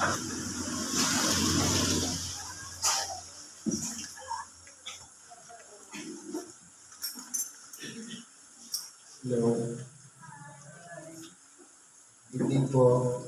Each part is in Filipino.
Hello. Hindi po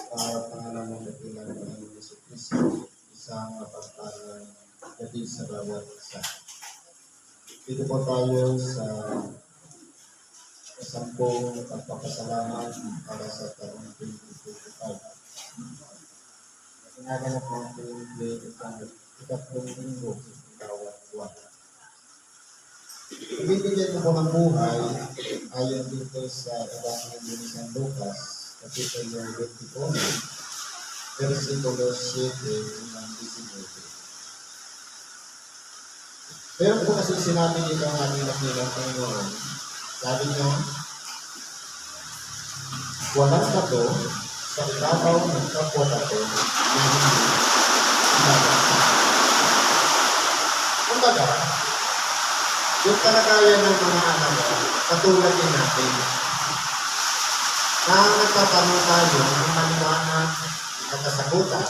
pangalan ng dakilang ng Yesu Cristo, isang mapagpalang gabi sa bawat isa. Dito po tayo sa sampung pagpapasalamat para sa taong 2025. Ginaganap natin itong ikatlong linggo sa bawat buwan. Ibibigyan ko po ng buhay ayon dito sa Ebanghelyo ni San Lucas, Kapitulo 24, versikulo 7 hanggang 19. Pero po kasi sinabi dito ang aming nakilang Panginoon, sabi niya, walang kato sa ibabaw ng kapwa kato na hindi ibabaw. Kumbaga, yung kalagayan ng mga anak katulad din natin na nagtatanong tayo ng maliwanag at kasagutan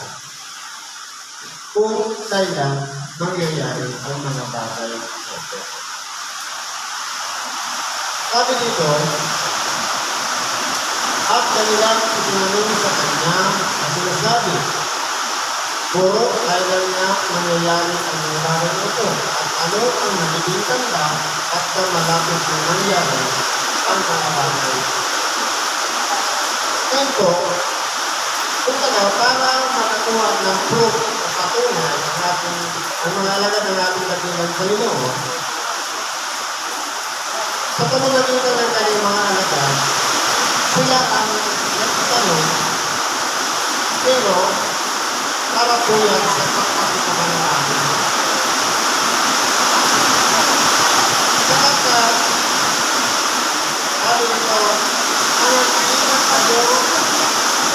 kung kailan mangyayari ang mga bagay ito. Sabi dito, at kanilang itinanong sa kanya na sinasabi, puro kailan nga mangyayari ang mga bagay ito at ano ang nagiging tanda at na malapit na mangyayari ang mga bagay. Ito, kumbaga, para makakuha ng proof o patunay ang mga alagad ng ating dakilang Panginoon, sa pamamagitan ng kanyang mga alagad, sila ang nagtatanong, pero para po yan sa pagpapitaman ng ating. Sapagkat, sabi nito, ang nagtitingan kayo,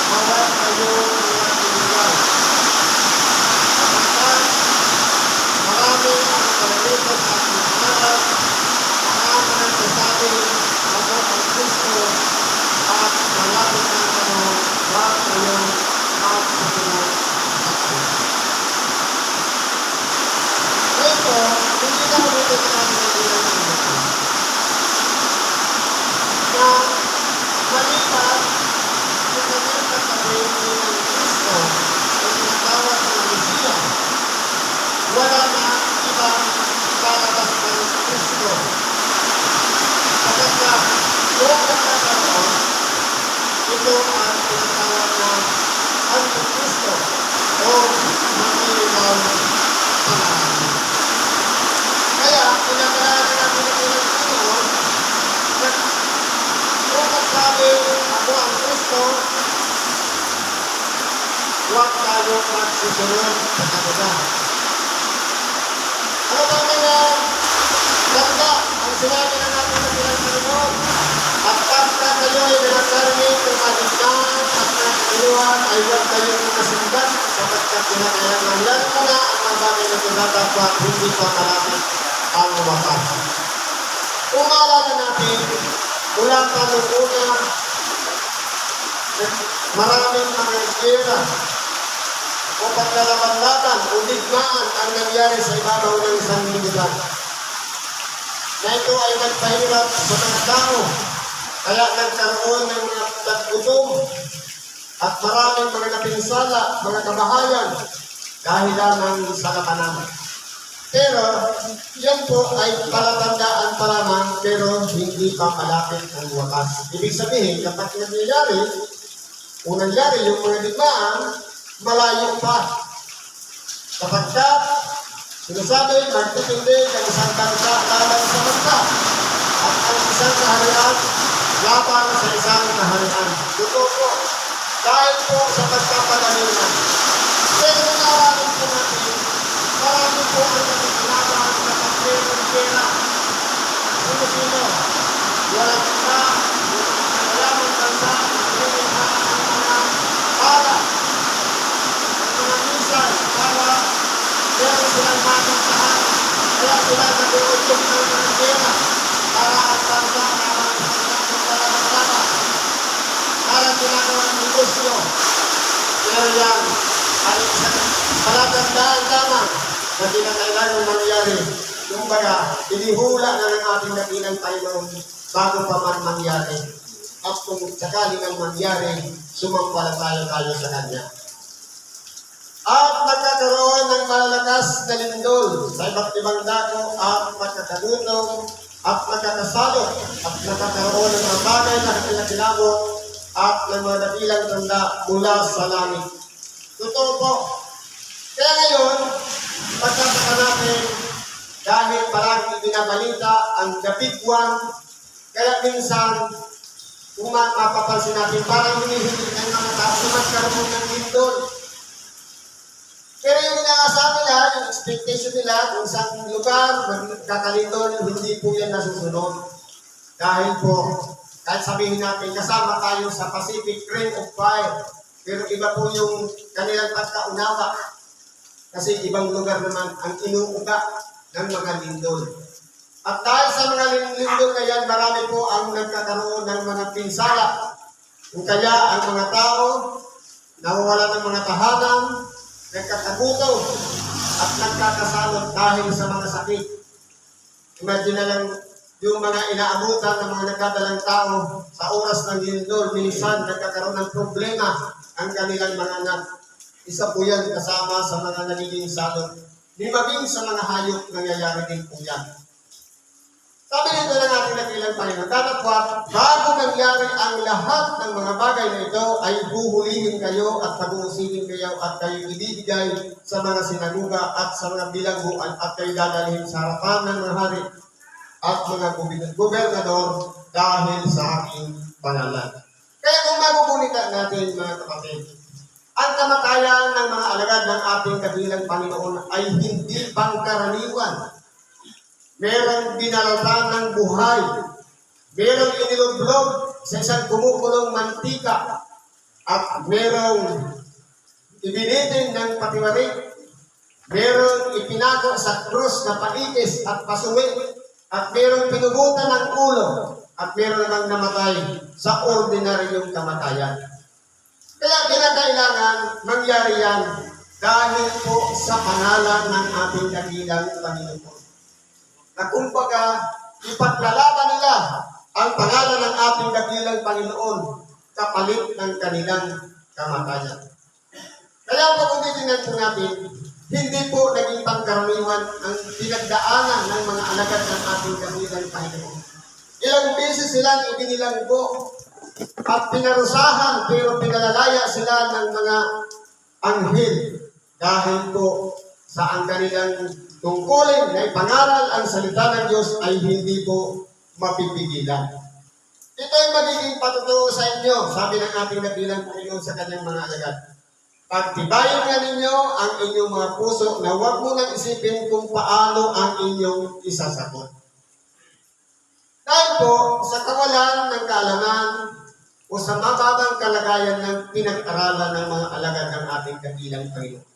mawag kayo mga kaibigan. Sapagkat, marami ang kalalitan sa ating pangarap, marami ang nagsasabi, ako ang Kristo, at malapit na kayo, wag kayong magsusunod sa akin. Ito, hindi na ulitin sa ating nagilang Panginoon. Na malipas sa kanyang pagkabayin ng Kristo o tinatawag ng Mesiya, wala na ibang ilalabas ng Kristo. Sapagkat kung nagkakaroon, ito ang tinatawag ng Antikristo o magiligaw sa marami. Kaya, pinagalanan natin ang ilang Panginoon na kung magsabi ako ang Kristo, huwag tayo magsusunod sa kanila. Ano ba mga ganda ang sinabi ng ating nagilang Panginoon? At pagka kayo ay nagkarinig ng kaligtaan at nagkiluhan ay huwag kayong nakasundan sapagkat pinakailangan mo na ang mga bagay na tinatapwa hindi pa malapit ang wakas. Kung maalala natin, mula pa noong una, maraming mga gera o paglalaban-laban o digmaan ang nangyari sa ibabaw ng isang linggitan. Na ito ay nagpahirap sa mga tao, kaya nagkaroon ng mga taggutom at maraming mga napinsala, mga kabahayan dahil lamang sa labanan. Pero, yan po ay palatandaan pa lamang pero hindi pa malapit ang wakas. Ibig sabihin, kapag nangyayari, kung nangyari yung mga digmaan, malayo pa. Sapagkat, sinasabi, magtitindi ng isang bansa laban sa bansa at ang isang kaharian laban sa isang kaharian. Totoo po, dahil po sa pagkapadalingan. Pero nararamit po natin, marami po ang nagkikinaban sa pagkira. Sino-sino? Walang kita, mayaman bansa, hindi na ang mga para. Ang mga minsan, para meron silang makantahan, kaya sila nag-uutog ng mga pera para ang bansa naman ang pagkakalaban. Para ginagawa ng negosyo Pero yan ay isang palatandaan lamang na kinakailangan mangyari. Kumbaga, inihula na ng ating dakilang Panginoon bago pa man mangyari. At kung sakali nang mangyari, sumampalataya tayo sa Kanya. At magkakaroon ng malalakas na lindol sa iba't ibang dako at magkakagutom at magkakasalot at magkakaroon ng mga bagay na kakilakilabot at ng mga dakilang tanda mula sa langit. Totoo po. Kaya ngayon, pagkasaka natin, dahil parang ibinabalita ang the big one, kaya minsan, kung mapapansin natin, parang hinihilig ng mga tao na magkaroon ng lindol. Pero yung inaasahan nila, yung expectation nila, kung saan lugar magkakalindol, hindi po yan nasusunod. Dahil po, kahit sabihin natin, kasama tayo sa Pacific Ring of Fire, pero iba po yung kanilang pagkaunawa. Kasi ibang lugar naman ang inuuga ng mga lindol. At dahil sa mga lindol na yan, marami po ang nagkakaroon ng mga pinsala. Kung kaya ang mga tao, nawawala ng mga tahanan, nagkakagutom, at nagkakasalot dahil sa mga sakit. Imagine na lang yung mga inaabutan ng mga nagkadalang tao sa oras ng lindol, minsan nagkakaroon ng problema ang kanilang mga anak. Isa po yan kasama sa mga nagiging salot. Di maging sa mga hayop nangyayari din po yan. Sabi nito ng ating nakilang Panginoon, datapwat, bago mangyari ang lahat ng mga bagay na ito, ay buhulihin kayo at pag-uusipin kayo at kayo ibibigay sa mga sinaguga at sa mga bilangguan at kayo dadalhin sa harapan ng mga hari at mga gobernador dahil sa aking pangalan. Kaya kung magugulitan natin, mga kapatid, ang kamatayan ng mga alagad ng ating kabilang Panginoon ay hindi pangkaraniwan. Merong binalatan ng buhay. Merong inilublog sa isang kumukulong mantika. At merong ibinitin ng patiwarik. Merong ipinago sa krus na paitis at pasuwi. At merong pinugutan ng ulo. At meron namang namatay sa ordinaryong kamatayan. Kaya kinakailangan mangyari yan dahil po sa pangalan ng ating dakilang Panginoon. Na kumbaga, ipaglalaban nila ang pangalan ng ating dakilang Panginoon kapalit ng kanilang kamatayan. Kaya po kung titingnan po natin, hindi po naging pangkaraniwan ang pinagdaanan ng mga alagad ng ating dakilang Panginoon. Ilang beses silang ibinilanggo at pinarusahan pero pinalalaya sila ng mga anghel dahil po sa ang kanilang tungkulin na ipangaral ang salita ng Diyos ay hindi po mapipigilan. Ito ay magiging patutuo sa inyo, sabi ng ating dakilang Panginoon sa kanyang mga alagad. Pagtibayin nga ninyo ang inyong mga puso na huwag mo nang isipin kung paano ang inyong isasagot. Dahil po sa kawalan ng kaalaman o sa mababang kalagayan ng pinag-aralan ng mga alagad ng ating dakilang Panginoon.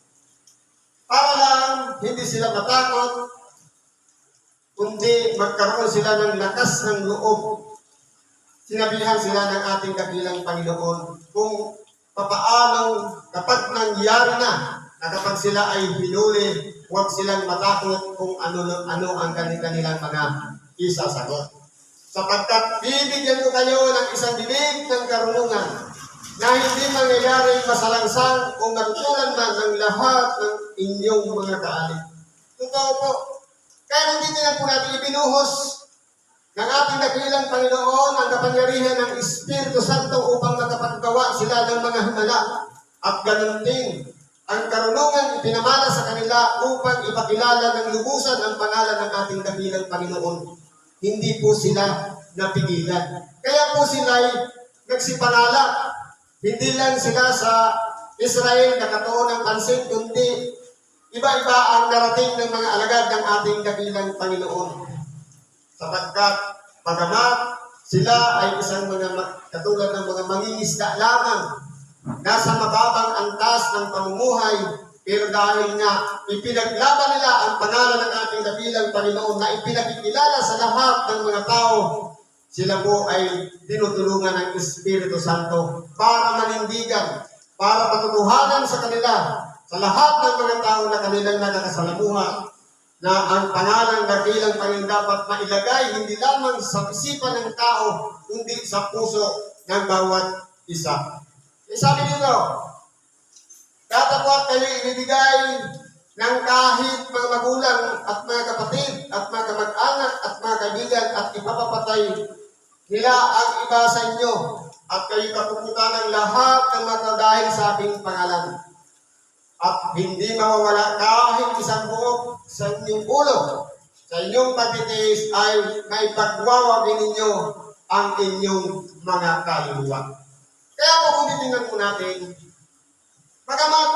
Para lang hindi sila matakot, kundi magkaroon sila ng lakas ng loob. Sinabihan sila ng ating dakilang Panginoon kung papaano kapag nangyari na kapag sila ay hinuli, huwag silang matakot kung ano ang kanilang mga isasagot. Sapagkat bibigyan ko kayo ng isang bibig ng karunungan na hindi mangyayari masalangsang o magtutulan man ng lahat ng inyong mga kaalit. Totoo po. Kaya kung titignan po natin ibinuhos ng ating dakilang Panginoon ang kapangyarihan ng Espiritu Santo upang makapaggawa sila ng mga himala. At ganun din, ang karunungan ipinamana sa kanila upang ipakilala ng lubusan ang pangalan ng ating dakilang Panginoon. Hindi po sila napigilan. Kaya po sila ay nagsipanala. Hindi lang sila sa Israel nakatuon ng pansin, kundi iba-iba ang narating ng mga alagad ng ating dakilang Panginoon. Sapagkat pagamat sila ay isang mga katulad ng mga mangingisda lamang, nasa mababang antas ng pamumuhay, pero dahil nga ipinaglaban nila ang pangalan ng ating dakilang Panginoon na ipinakikilala sa lahat ng mga tao, sila po ay tinutulungan ng Espiritu Santo para manindigan, para patutuhanan sa kanila sa lahat ng mga tao na kanilang nakakasalamuha na ang pangalan na bilang Panginoon dapat mailagay hindi lamang sa isipan ng tao, kundi sa puso ng bawat isa. Sabi dito, datapwat kayo ibibigay ng kahit mga magulang at mga kapatid at mga kamag-anak at mga kaibigan at ipapapatay nila ang iba sa inyo at kayo kapuputan ng lahat ng mga dahil sa aking pangalan. At hindi mawawala kahit isang buhok sa inyong ulo. Sa inyong pagtitiis ay may pagwawagin ninyo ang inyong mga kaluluwa. Kaya po kung titingnan po natin, bagamat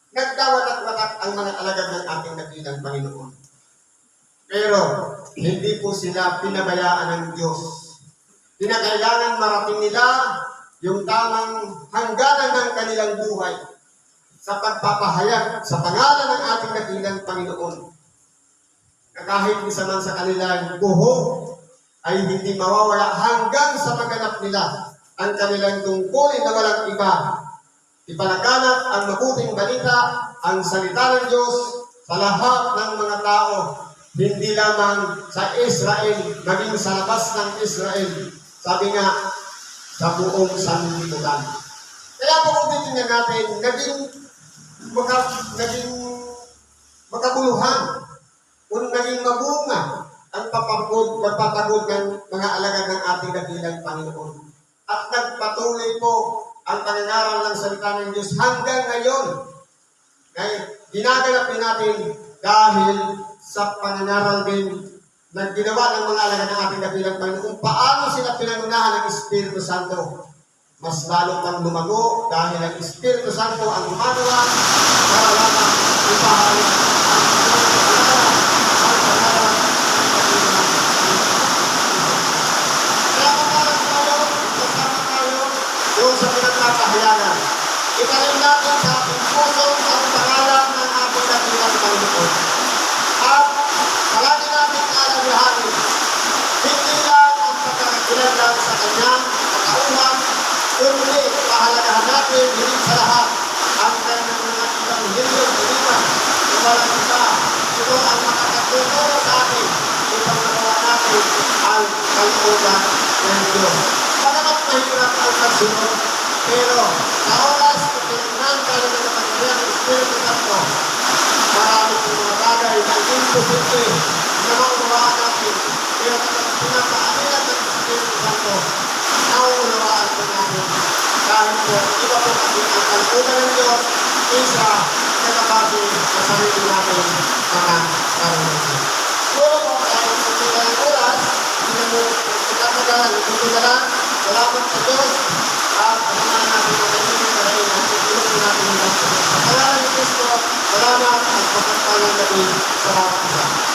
nagdawatak-watak ang mga alagad ng ating nakilang Panginoon. Pero hindi po sila pinabayaan ng Diyos. Pinakailangan marating nila yung tamang hangganan ng kanilang buhay sa pagpapahayag sa pangalan ng ating nakilang Panginoon. Na kahit isa man sa kanilang buhok ay hindi mawawala hanggang sa maganap nila ang kanilang tungkulin na walang iba. Ipalaganap ang mabuting balita, ang salita ng Diyos sa lahat ng mga tao, hindi lamang sa Israel, maging sa labas ng Israel. Sabi nga, sa buong sanlibutan. Kaya po kung titingnan natin, naging makabuluhan, kung naging mabunga ang pagpapagod ng mga alagad ng ating dakilang Panginoon. At nagpatuloy po ang pangangaral ng salita ng Diyos hanggang ngayon. Ngayon, ginaganap din natin dahil sa pangangaral din na ginawa ng mga alagad ng ating dakilang Panginoon kung paano sila pinangunahan ng Espiritu Santo. Mas lalo pang lumago dahil ang Espiritu Santo ang gumagawa para lamang ipahayag ang pangalan ng kaya kasama tayo doon sa pinagpapahayagan. Italim natin sa ating puso ang pangalan ng ating dakilang Panginoon. At palagi natin alalahanin, hindi lang ang pagkakakilanlan sa Kanyang katauhan, kundi pahalagahan natin higit sa lahat ang kanyang mga ibanghelyong balikan na walang iba. Ito ang makakatuturo sa atin upang magawa natin ang kalooban ng Diyos. Bagamat mahirap ang pagsunod, pero sa oras na pinagnan tayo ng kapangyarihan ng Espiritu Santo, marami po mga bagay na imposible na maunawaan natin. Pero kapag pinapaalilan ng Espiritu Santo, nauunawaan po natin. Dahil po, iba po kasi ang kalooban ng Diyos isa nakabase sa sarili natin mga karunungan. Puro po tayo sa mga oras, hindi mo ikapagalan, hindi na lang, salamat sa Diyos at kasamahan natin ang kanyang karahin at itulong natin ang Diyos. Sa pangalan ni Kristo, salamat at pagpagpalang gabi sa bawat isa.